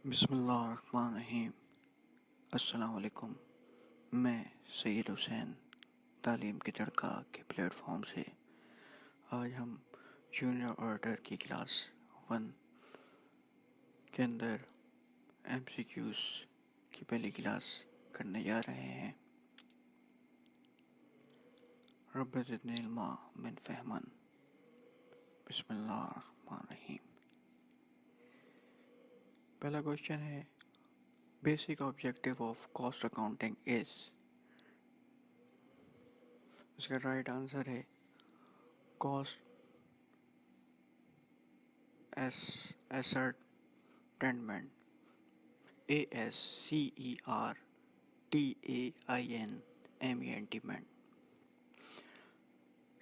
बिस्मिल्लाहिर्रहमानिर्रहीम। अस्सलाम वालेकुम। मैं सैयद हुसैन तालीम की तड़का के प्लेटफॉर्म से आज हम जूनियर ऑडिटर की क्लास 1 के अंदर एमसीक्यूज़ की पहली क्लास करने जा रहे हैं। रब्बि ज़िदनी इल्मा मिन फ़हमन। बिस्मिल्लाहिर्रहमानिर्रहीम। पहला क्वेश्चन है, basic objective of cost accounting is. इसका राइट आंसर है कॉस्ट ascertainment, ASCERTAINMENT।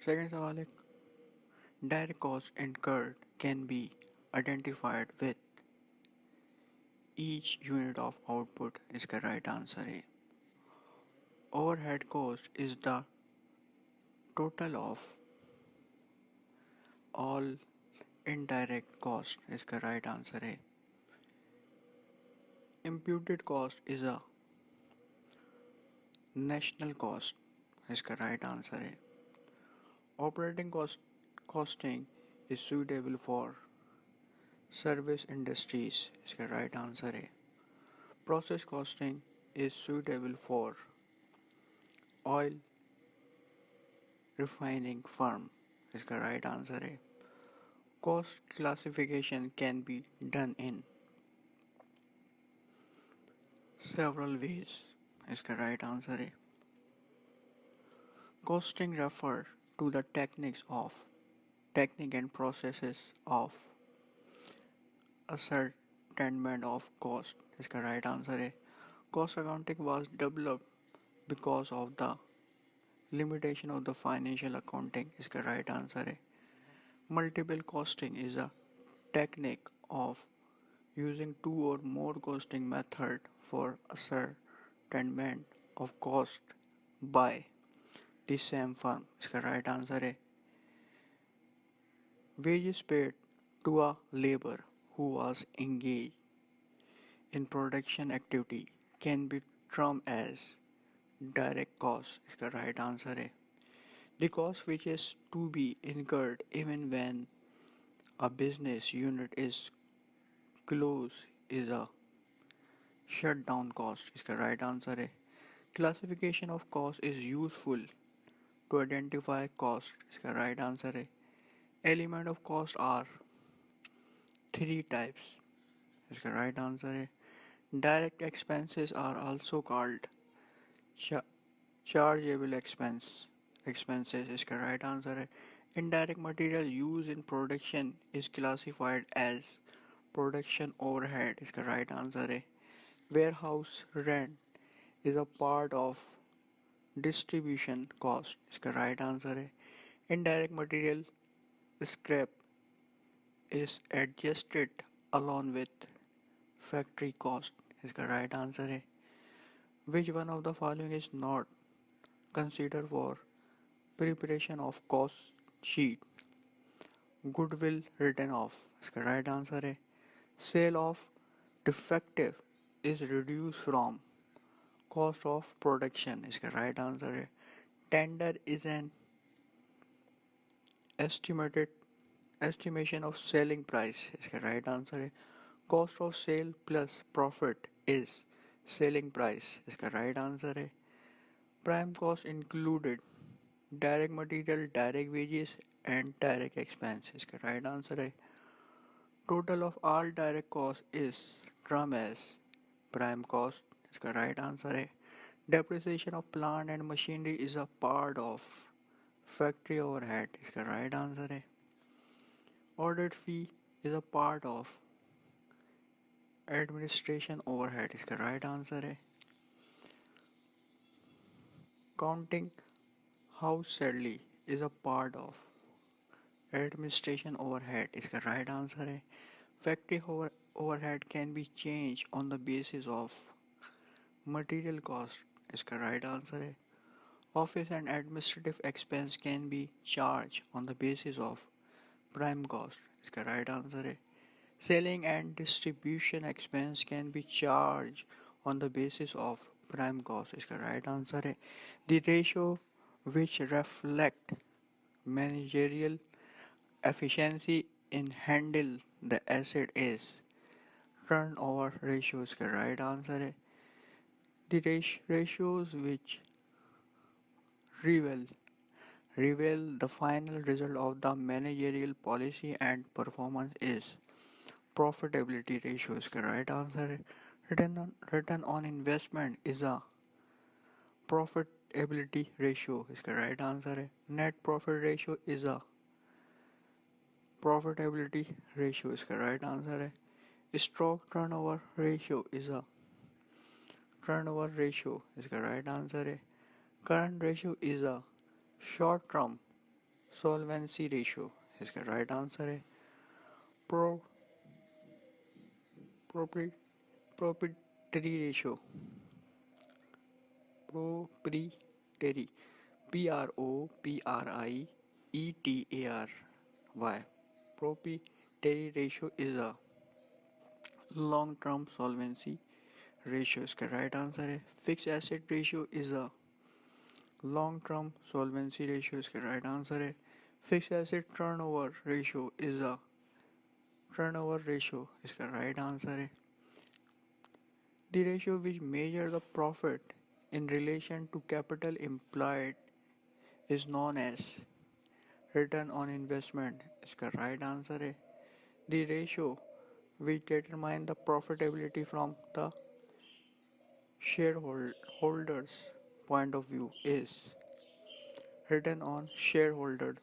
सेकंड सवाल है, direct cost incurred can be identified with each unit of output। इसका राइट आंसर है overhead cost is the total of all indirect cost। इसका right answer है imputed cost is a national cost। इसका right answer है operating costing is suitable for service industries। इसका right answer है process costing is suitable for oil refining firm। इसका right answer है cost classification can be done in several ways। इसका right answer है costing refer to the technique and processes of ascertainment of cost। इसका right answer है cost accounting was developed because of the limitation of the financial accounting। इसका right answer है multiple costing is a technique of using two or more costing method for ascertainment of cost by the same firm। इसका right answer है wages paid to a labor who was engaged in production activity can be termed as direct cost। इसका right answer है the cost which is to be incurred even when a business unit is closed is a shutdown cost। इसका right answer है classification of cost is useful to identify cost। इसका right answer है element of cost are three types। इसका right answer है direct expenses are also called chargeable expenses। इसका right answer है indirect material used in production is classified as production overhead। इसका right answer है warehouse rent is a part of distribution cost। इसका right answer है indirect material scrap is adjusted along with factory cost। इसका right answer है which one of the following is not considered for preparation of cost sheet। goodwill written off। इसका right answer है sale of defective is reduced from cost of production। इसका right answer है tender is an estimation of selling price। इसका right answer है cost of sale plus profit is selling price। इसका right answer है prime cost included direct material, direct wages and direct expense। इसका right answer है total of all direct cost is termed as prime cost। इसका right answer है depreciation of plant and machinery is a part of factory overhead। इसका right answer है audit fee is a part of administration overhead। इसका right answer है counting house salary is a part of administration overhead। इसका right answer है factory overhead can be changed on the basis of material cost। इसका right answer है office and administrative expense can be charged on the basis of prime cost। इसका right answer है Selling and distribution expense can be charged on the basis of prime cost. इसका right answer है. The ratio which reflect managerial efficiency in handle the asset is turnover ratio. इसका right answer है. The ratios which reveal reveal the final result of the managerial policy and performance is profitability ratio. इसका right answer है. Return on investment is a profitability ratio. इसका right answer है. Net profit ratio is a profitability ratio. इसका right answer है. Stock turnover ratio is a turnover ratio. इसका right answer है. Current ratio is a short term solvency ratio. इसका right answer है. Pro proprietary ratio. Proprietary. PROPRIETARY. Proprietary ratio is a long term solvency ratio. इसका right answer है. Fixed asset ratio is a long term solvency ratio. इसका right answer है. Fixed asset turnover ratio is a turnover ratio. इसका right answer है. The ratio which measure the profit in relation to capital employed is known as return on investment. इसका right answer है. The ratio which determine the profitability from the shareholders point of view is return on shareholders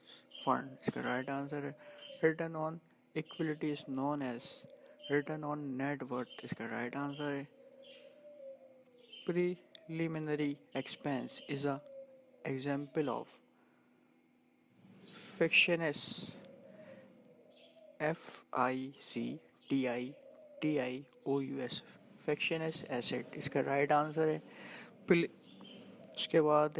fund. इसका right answer है. Return on equity is known as return on net worth. इसका right answer है. Preliminary expense is a example of fictitious FICTITIOUS fictitious asset. इसका right answer है. उसके बाद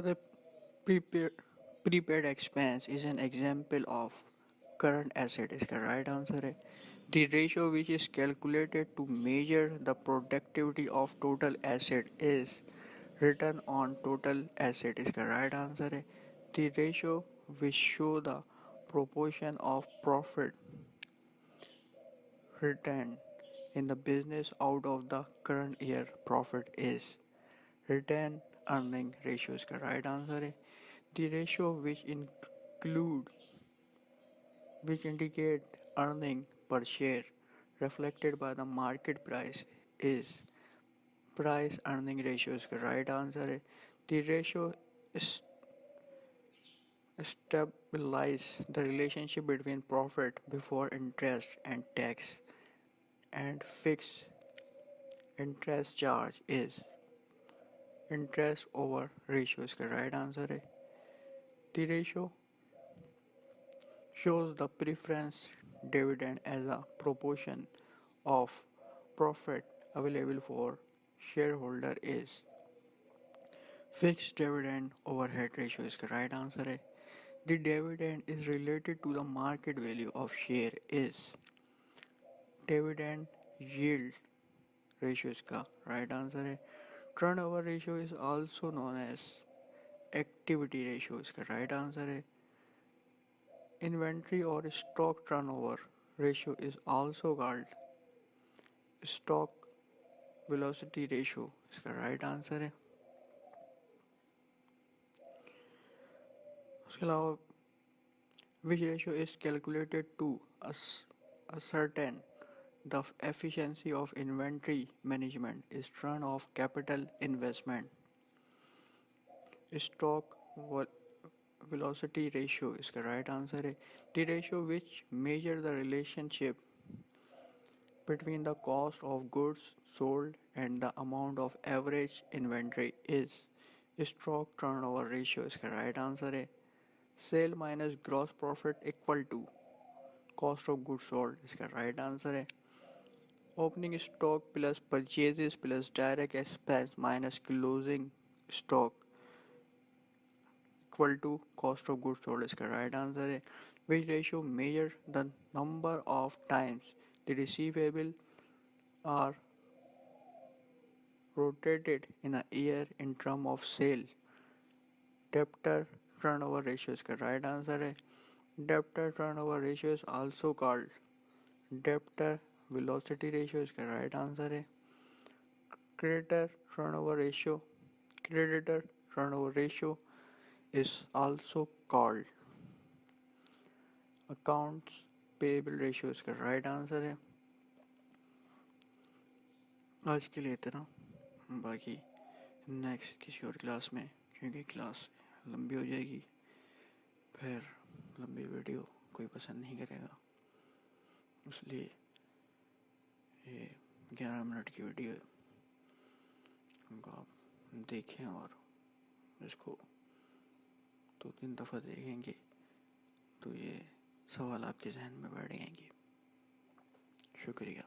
है prepaid prepaid expense is an example of current asset. इसका right answer है. The ratio which is calculated to measure the productivity of total asset is return on total asset. इसका right answer है. The ratio which show the proportion of profit retained in the business out of the current year profit is return earning ratio. इसका right answer है. The ratio which indicate earning per share reflected by the market price is price earning ratio. इसका right answer है. The ratio stabilize the relationship between profit before interest and tax and fixed interest charge is interest over ratio. इसका right answer है. The ratio shows the preference dividend as a proportion of profit available for shareholder is fixed dividend overhead ratio. इसका right answer है. The dividend is related to the market value of share is dividend yield ratio. इसका right answer है. Turnover ratio is also known as activity ratio. इसका right answer है. Inventory or stock turnover ratio is also called stock velocity ratio. इसका right answer है. उसके अलावा which ratio is calculated to ascertain the efficiency of inventory management is turn of capital investment. Stock velocity ratio इसका right answer है. The ratio which measure the relationship between the cost of goods sold and the amount of average inventory is stock turnover ratio. इसका right answer है. Sale minus gross profit equal to cost of goods sold. इसका right answer है. Opening stock plus purchases plus direct expense minus closing stock equal to cost of goods sold इसका right answer है. Which ratio measure the number of times the receivable are rotated in a year in term of sale. Debtor turnover ratio इसका right answer है. Debtor turnover ratio is also called debtor velocity ratio इसका right answer है. Creditor turnover ratio is also called accounts payable ratio इसका right answer है. आज के लिए इतना, बाकी नेक्स्ट किसी और क्लास में, क्योंकि क्लास लंबी हो जाएगी, फिर लंबी वीडियो कोई पसंद नहीं करेगा, इसलिए ये 11 मिनट की वीडियो आप देखें और इसको 2-3 दफ़ा देखेंगे तो ये सवाल आपके जहन में बैठ जाएंगे. शुक्रिया.